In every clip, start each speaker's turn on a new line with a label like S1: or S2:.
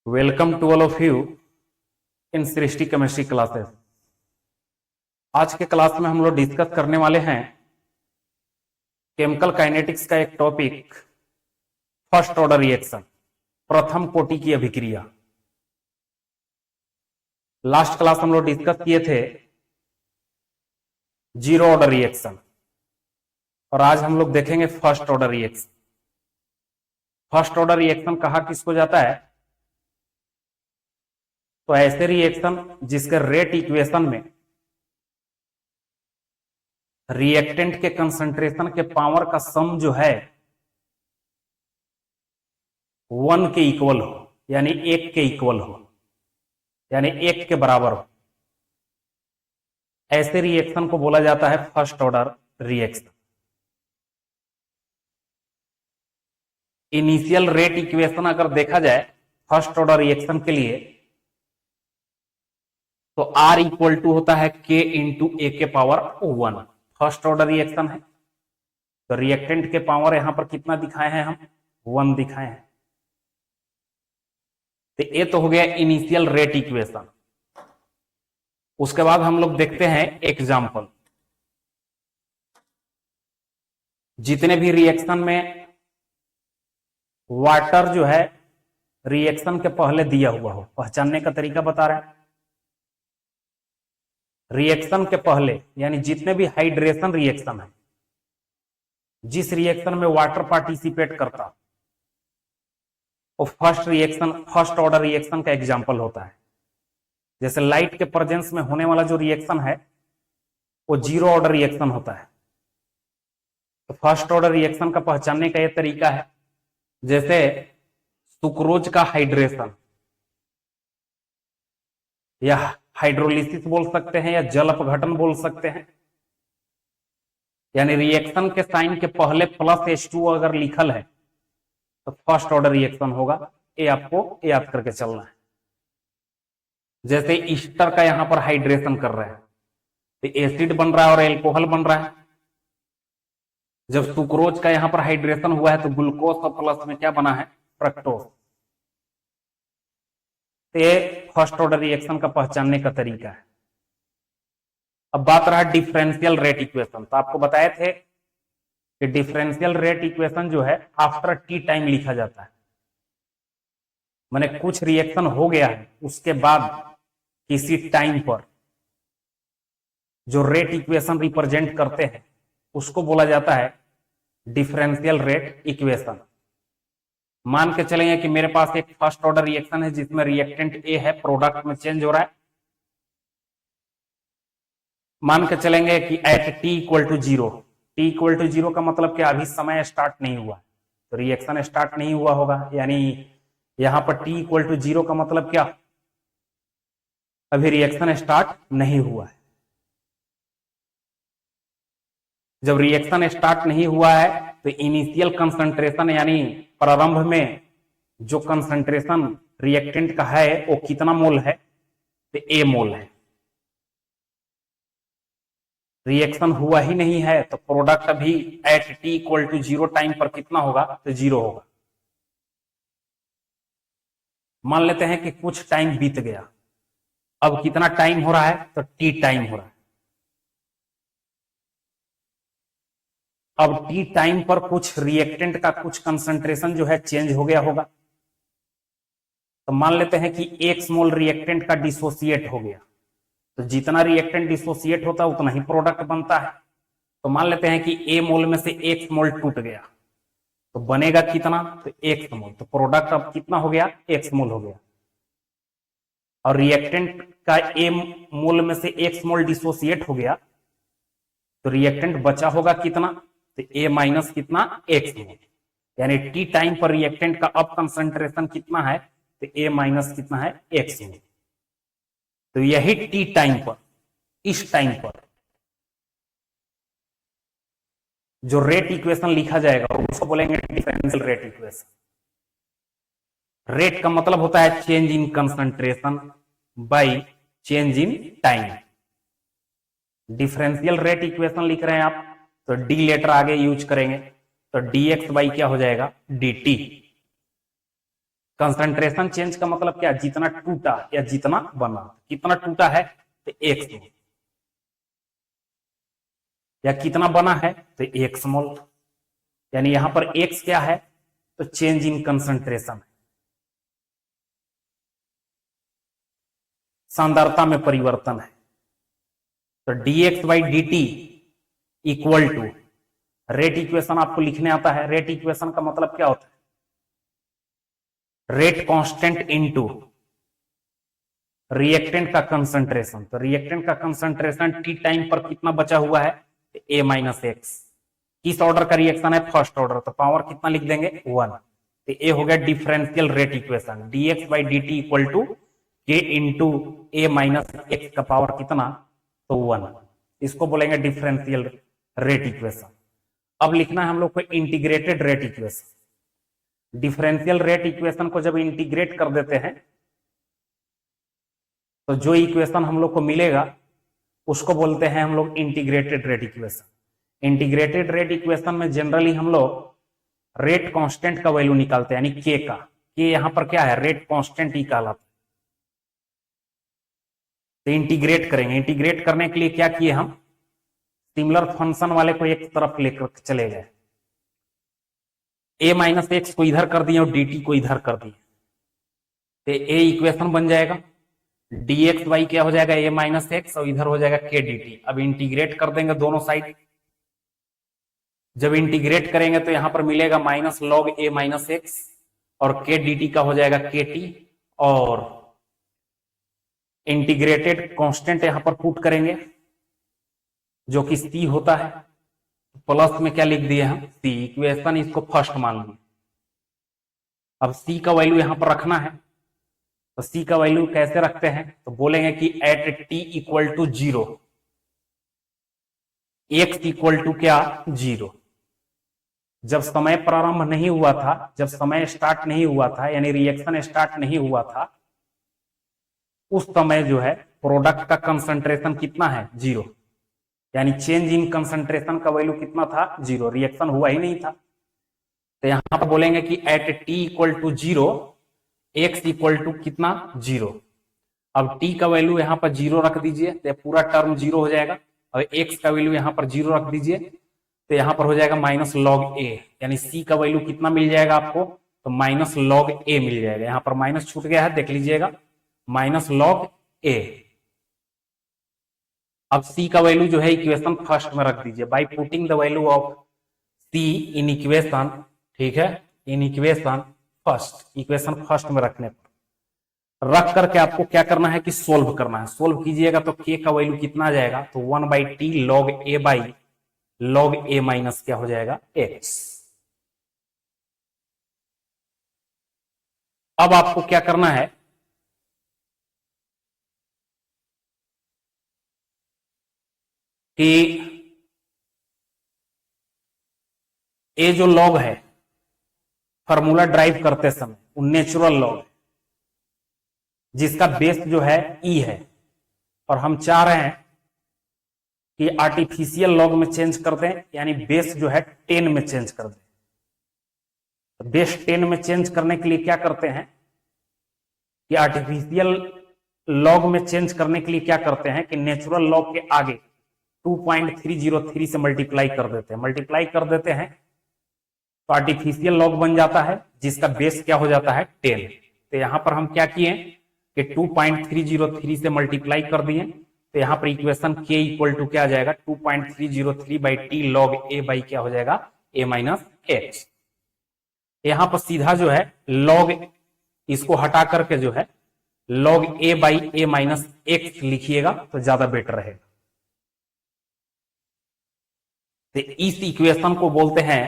S1: Welcome to all of you in Srishti chemistry classes. आज के class में हम लोग डिस्कस करने वाले हैं केमिकल काइनेटिक्स का एक टॉपिक, फर्स्ट ऑर्डर रिएक्शन, प्रथम कोटि की अभिक्रिया। लास्ट क्लास हम लोग डिस्कस किए थे जीरो ऑर्डर रिएक्शन और आज हम लोग देखेंगे first order reaction. First order reaction कहा किसको जाता है? तो ऐसे रिएक्शन जिसके रेट इक्वेशन में रिएक्टेंट के कंसंट्रेशन के पावर का सम जो है 1 के इक्वल हो, यानी 1 के इक्वल हो, यानी 1 के बराबर हो। ऐसे रिएक्शन को बोला जाता है first order reaction. Initial rate equation अगर देखा जाए फर्स्ट ऑर्डर रिएक्शन के लिए तो R इक्वल टू होता है K इंटू ए के पावर 1। फर्स्ट ऑर्डर रिएक्शन है तो रिएक्टेंट के पावर यहां पर कितना दिखाए हैं? हम 1 दिखाए हैं। तो ये तो हो गया इनिशियल रेट इक्वेशन। उसके बाद हम लोग देखते हैं एग्जाम्पल। जितने भी रिएक्शन में वाटर जो है रिएक्शन के पहले दिया हुआ हो, पहचानने का तरीका बता रहे हैं। रिएक्शन के पहले यानी जितने भी हाइड्रेशन रिएक्शन है, जिस रिएक्शन में वाटर पार्टिसिपेट करता वो first reaction, first order reaction का एग्जांपल होता है। जैसे लाइट के प्रेजेंस में होने वाला जो रिएक्शन है वो जीरो ऑर्डर रिएक्शन होता है। तो फर्स्ट ऑर्डर रिएक्शन का पहचानने का यह तरीका है, जैसे सुक्रोज का हाइड्रेशन या हाइड्रोलिसिस बोल सकते हैं या जल अपघटन बोल सकते हैं। यानी रिएक्शन के साइन के पहले +H2 अगर लिखल है तो फर्स्ट ऑर्डर रिएक्शन होगा। ये आपको याद करके चलना है। जैसे ईस्टर का यहां पर हाइड्रेशन कर रहे हैं तो एसिड बन रहा है और एल्कोहल बन रहा है। जब सुक्रोज का यहां पर हाइड्रेशन हुआ है तो ग्लूकोज और प्लस में क्या बना है? फ्रक्टोज। ये फर्स्ट ऑर्डर रिएक्शन का पहचानने का तरीका है। अब बात रहा डिफरेंशियल रेट इक्वेशन। तो आपको बताए थे कि डिफरेंशियल रेट इक्वेशन जो है आफ्टर टी टाइम लिखा जाता है। माने कुछ रिएक्शन हो गया है उसके बाद किसी टाइम पर जो रेट इक्वेशन रिप्रेजेंट करते हैं उसको बोला जाता है डिफरेंशियल रेट इक्वेशन। मान के चलेंगे कि मेरे पास एक फर्स्ट ऑर्डर रिएक्शन है जिसमें रिएक्टेंट ए है, प्रोडक्ट में चेंज हो रहा है। मान के चलेंगे कि at T equal to 0, T equal to 0 का मतलब क्या? अभी समय स्टार्ट नहीं हुआ, तो रिएक्शन स्टार्ट नहीं हुआ होगा। यानी यहां पर टी इक्वल टू 0 का मतलब क्या? अभी रिएक्शन स्टार्ट नहीं हुआ है। जब रिएक्शन स्टार्ट नहीं हुआ है तो इनिशियल कंसंट्रेशन यानी प्रारंभ में जो कंसंट्रेशन रिएक्टेंट का है वो कितना मोल है? तो ए मोल है। रिएक्शन हुआ ही नहीं है तो प्रोडक्ट अभी at T equal to 0 time पर कितना होगा? तो 0 होगा। मान लेते हैं कि कुछ टाइम बीत गया। अब कितना टाइम हो रहा है? तो टी टाइम हो रहा है। अब टी टाइम पर कुछ रिएक्टेंट का कुछ कंसंट्रेशन जो है चेंज हो गया होगा। तो मान लेते हैं कि 1 मोल रिएक्टेंट का डिसोसिएट हो गया। तो जितना रिएक्टेंट डिसोसिएट होता है उतना ही प्रोडक्ट बनता है। तो मान लेते हैं कि ए मोल में से 1 मोल टूट गया तो बनेगा कितना? तो 1 मोल। तो प्रोडक्ट अब कितना हो गया? 1 मोल हो गया। और रिएक्टेंट का ए मोल में से 1 मोल डिसोसिएट हो गया तो रिएक्टेंट बचा होगा कितना? तो ए माइनस कितना? 1 मोल। यानी टी टाइम पर रिएक्टेंट का अब कंसंट्रेशन कितना है? तो ए माइनस कितना है? 1 मोल। तो यही टी टाइम पर, इस टाइम पर जो रेट इक्वेशन लिखा जाएगा उसको बोलेंगे डिफरेंशियल रेट इक्वेशन। रेट का मतलब होता है change in concentration by change in time. Differential rate equation लिख रहे हैं आप तो डी लेटर आगे यूज करेंगे तो dx बाई क्या हो जाएगा? dt। कंसंट्रेशन चेंज का मतलब क्या, जितना टूटा या जितना बना। कितना टूटा है तो 1 मोल, या कितना बना है तो 1 मोल। यानी यहां पर x क्या है तो चेंज इन कंसंट्रेशन, सांद्रता में परिवर्तन है। तो dx by D T equal to, rate equation आपको लिखने आता है। रेट इक्वेशन का मतलब क्या होता है, रेट कांस्टेंट इनटू रिएक्टेंट का कंसंट्रेशन। तो रिएक्टेंट का कंसंट्रेशन टी टाइम पर कितना बचा हुआ है, a माइनस एक्स। किस ऑर्डर का रिएक्शन है, फर्स्ट ऑर्डर, तो पावर कितना लिख देंगे 1। तो ये हो गया differential rate equation, dx by D T equal to K into A minus X का पावर कितना, तो 1। इसको बोलेंगे डिफरेंशियल रेट इक्वेशन। अब लिखना है हम लोग को integrated rate equation. Differential rate equation को जब इंटीग्रेट कर देते हैं तो जो इक्वेशन हम लोग को मिलेगा उसको बोलते हैं हम लोग integrated rate equation. Integrated rate equation में जनरली हम लोग रेट कांस्टेंट का वैल्यू निकालते हैं, यानी के का। के यहां पर क्या है, रेट कांस्टेंट ही कहलाता है। तो इंटीग्रेट करेंगे, इंटीग्रेट करने के लिए क्या किए हम, सिमिलर फंक्शन वाले को एक तरफ लेकर चले गए, a माइनस एक्स को इधर कर दिए और dt को इधर कर दिए, तो a इक्वेशन बन जाएगा, dx बाई क्या हो जाएगा a माइनस एक्स और इधर हो जाएगा k dt। अब इंटीग्रेट कर देंगे दोनों साइड। जब इंटीग्रेट करेंगे तो यहां पर मिलेगा minus log a minus x और k dt का हो जाएगा kt, और इंटीग्रेटेड कांस्टेंट यहां पर पुट करेंगे जो कि c होता है। प्लस में क्या लिख दिए हम, c। इक्वेशन इसको फर्स्ट मान लिया। अब c का वैल्यू यहां पर रखना है, तो c का वैल्यू कैसे रखते हैं, तो बोलेंगे कि at t equal to 0, x equal to क्या 0। जब समय प्रारंभ नहीं हुआ था, जब समय स्टार्ट नहीं हुआ था, यानी रिएक्शन स्टार्ट नहीं हुआ था, उस समय जो है प्रोडक्ट का कंसंट्रेशन कितना है 0, यानी चेंज इन कंसंट्रेशन का वैल्यू कितना था 0, रिएक्शन हुआ ही नहीं था। तो यहां पर बोलेंगे कि at t equal to 0 x equal to कितना 0। अब t का वैल्यू यहां पर 0 रख दीजिए तो पूरा टर्म 0 हो जाएगा, और x का वैल्यू यहां पर 0 रख दीजिए तो यहां पर हो जाएगा माइनस लॉग a, यानी c का वैल्यू कितना मिल जाएगा आपको, तो माइनस लॉग a मिल जाएगा। यहां पर माइनस छूट गया है, देख लीजिएगा, माइनस लॉग a। अब c का वैल्यू जो है इक्वेशन फर्स्ट में रख दीजिए by putting the value of c in equation, ठीक है, in equation first, equation first में रखने पर रख करके आपको क्या करना है कि सोल्व करना है। सोल्व कीजिएगा तो k का वैल्यू कितना आ जाएगा, तो 1 by T log a by log a minus क्या हो जाएगा x। अब आपको क्या करना है कि ये जो लॉग है फार्मूला ड्राइव करते समय वो नेचुरल लॉग है, जिसका बेस जो है ई है, और हम चाह रहे हैं कि आर्टिफिशियल लॉग में चेंज कर दें, यानी बेस जो है 10 में चेंज कर दें। तो बेस 10 में चेंज करने के लिए क्या करते हैं कि आर्टिफिशियल लॉग में चेंज करने के लिए क्या करते हैं कि नेचुरल लॉग के आगे 2.303 से मल्टीप्लाई कर देते हैं। मल्टीप्लाई कर देते हैं तो आर्टिफिशियल लॉग बन जाता है, जिसका बेस क्या हो जाता है 10। तो यहां पर हम क्या किए कि 2.303 से मल्टीप्लाई कर दिए, तो यहां पर इक्वेशन k इक्वल टू क्या आ जाएगा 2.303 by T log a by क्या हो जाएगा a माइनस एक्स। यहां पर सीधा जो है लॉग, इसको हटा करके जो है log a by a minus x लिखिएगा तो ज्यादा बेटर रहेगा। तो इस इक्वेशन को बोलते हैं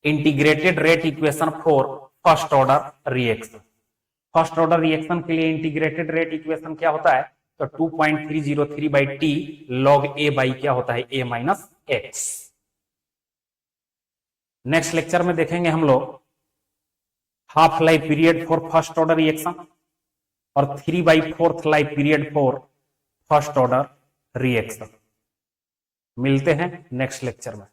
S1: integrated rate equation for first order reaction. First order reaction के लिए इंटीग्रेटेड रेट इक्वेशन क्या होता है, तो 2.303 by T log a by क्या होता है a minus x. Next lecture में देखेंगे हम लोग half life period for first order reaction और 3/4 life period for first order reaction. मिलते हैं नेक्स्ट लेक्चर में।